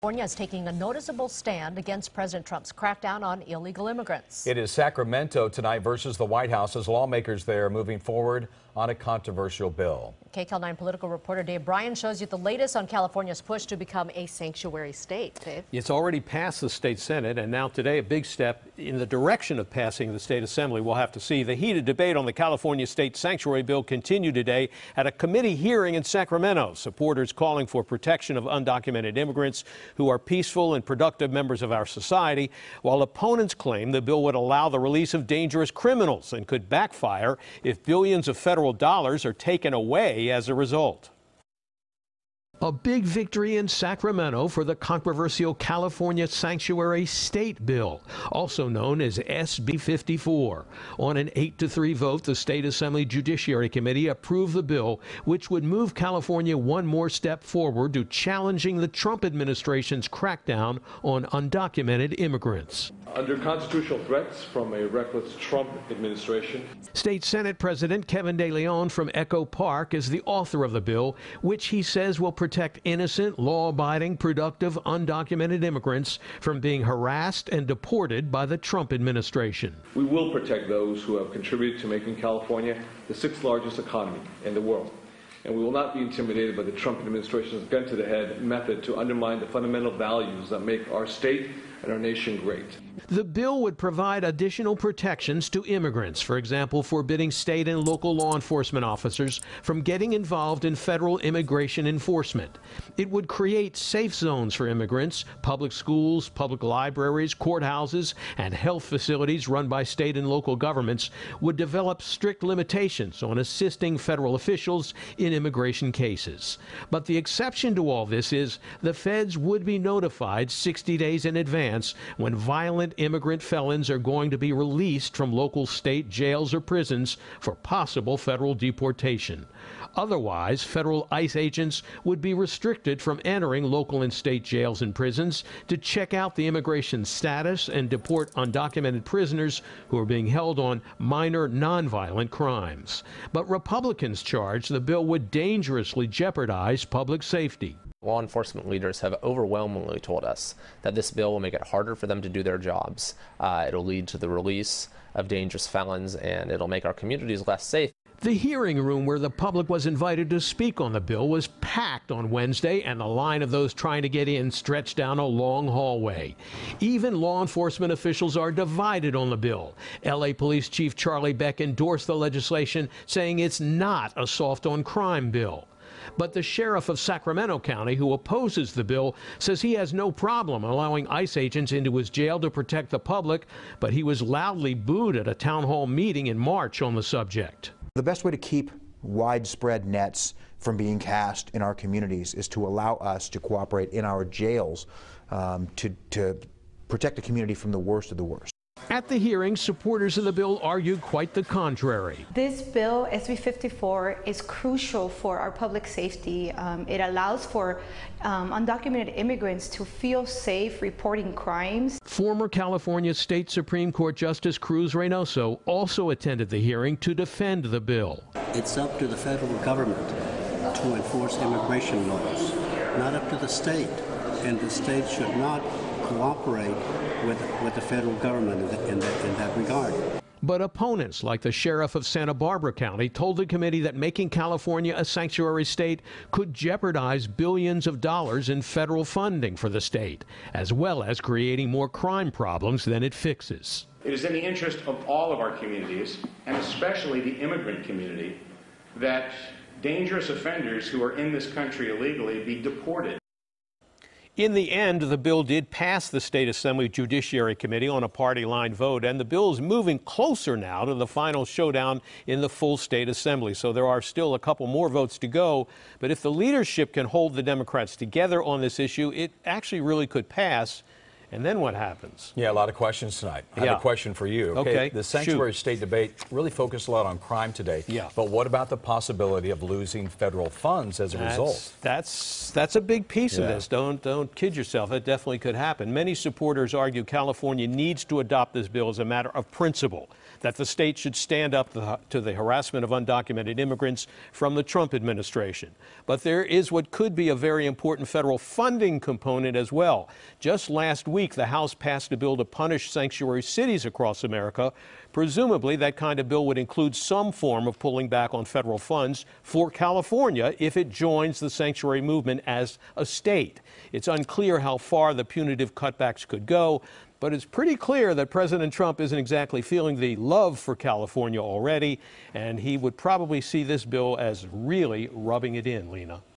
California is taking a noticeable stand against President Trump's crackdown on illegal immigrants. It is Sacramento tonight versus the White House as lawmakers there are moving forward on a controversial bill. KCAL 9 political reporter Dave Bryan shows you the latest on California's push to become a sanctuary state. Dave? It's already passed the state Senate, and now today a big step in the direction of passing the state assembly. We'll have to see. The heated debate on the California state sanctuary bill continued today at a committee hearing in Sacramento. Supporters calling for protection of undocumented immigrants who are peaceful and productive members of our society, while opponents claim the bill would allow the release of dangerous criminals and could backfire if billions of federal dollars are taken away as a result. A big victory in Sacramento for the controversial California Sanctuary State Bill, also known as SB 54. On an 8-3 vote, the State Assembly Judiciary Committee approved the bill, which would move California one more step forward to challenging the Trump administration's crackdown on undocumented immigrants. Under constitutional threats from a reckless Trump administration. State Senate President Kevin De Leon from Echo Park is the author of the bill, which he says will protect innocent, law-abiding, productive, undocumented immigrants from being harassed and deported by the Trump administration. We will protect those who have contributed to making California the 6th largest economy in the world. And we will not be intimidated by the Trump administration's gun-to-the-head method to undermine the fundamental values that make our state and our nation great. The bill would provide additional protections to immigrants, for example, forbidding state and local law enforcement officers from getting involved in federal immigration enforcement. It would create safe zones for immigrants. Public schools, public libraries, courthouses, and health facilities run by state and local governments would develop strict limitations on assisting federal officials in immigration cases. But the exception to all this is the feds would be notified 60 days in advance when violent immigrant felons are going to be released from local state jails or prisons for possible federal deportation. Otherwise, federal ICE agents would be restricted from entering local and state jails and prisons to check out the immigration status and deport undocumented prisoners who are being held on minor nonviolent crimes. But Republicans charge the bill would dangerously jeopardize public safety. Law enforcement leaders have overwhelmingly told us that this bill will make it harder for them to do their jobs. It'll lead to the release of dangerous felons, and it'll make our communities less safe. The hearing room where the public was invited to speak on the bill was packed on Wednesday, and the line of those trying to get in stretched down a long hallway. Even law enforcement officials are divided on the bill. L.A. Police Chief Charlie Beck endorsed the legislation, saying it's not a soft-on-crime bill. But the sheriff of Sacramento County, who opposes the bill, says he has no problem allowing ICE agents into his jail to protect the public, but he was loudly booed at a town hall meeting in March on the subject. The best way to keep widespread nets from being cast in our communities is to allow us to cooperate in our jails to protect the community from the worst of the worst. At the hearing, supporters of the bill argued quite the contrary. This bill, SB 54, is crucial for our public safety. It allows for undocumented immigrants to feel safe reporting crimes. Former California State Supreme Court Justice Cruz Reynoso also attended the hearing to defend the bill. It's up to the federal government to enforce immigration laws, not up to the state, and the state should not cooperate with the federal government in that regard. But opponents like the sheriff of Santa Barbara County told the committee that making California a sanctuary state could jeopardize billions of dollars in federal funding for the state, as well as creating more crime problems than it fixes. It is in the interest of all of our communities, and especially the immigrant community, that dangerous offenders who are in this country illegally be deported. In the end, the bill did pass the State Assembly Judiciary Committee on a party-line vote, and the bill is moving closer now to the final showdown in the full State Assembly. So there are still a couple more votes to go. But if the leadership can hold the Democrats together on this issue, it actually really could pass. And then what happens? Yeah, a lot of questions tonight. I have a question for you. Okay, The sanctuary state debate really focused a lot on crime today. Yeah. But what about the possibility of losing federal funds as a result? That's a big piece of this. Don't kid yourself. It definitely could happen. Many supporters argue California needs to adopt this bill as a matter of principle, that the state should stand up to the harassment of undocumented immigrants from the Trump administration. But there is what could be a very important federal funding component as well. Just last week, the House passed a bill to punish sanctuary cities across America. Presumably, that kind of bill would include some form of pulling back on federal funds for California if it joins the sanctuary movement as a state. It's unclear how far the punitive cutbacks could go, but it's pretty clear that President Trump isn't exactly feeling the love for California already, and he would probably see this bill as really rubbing it in, Lena.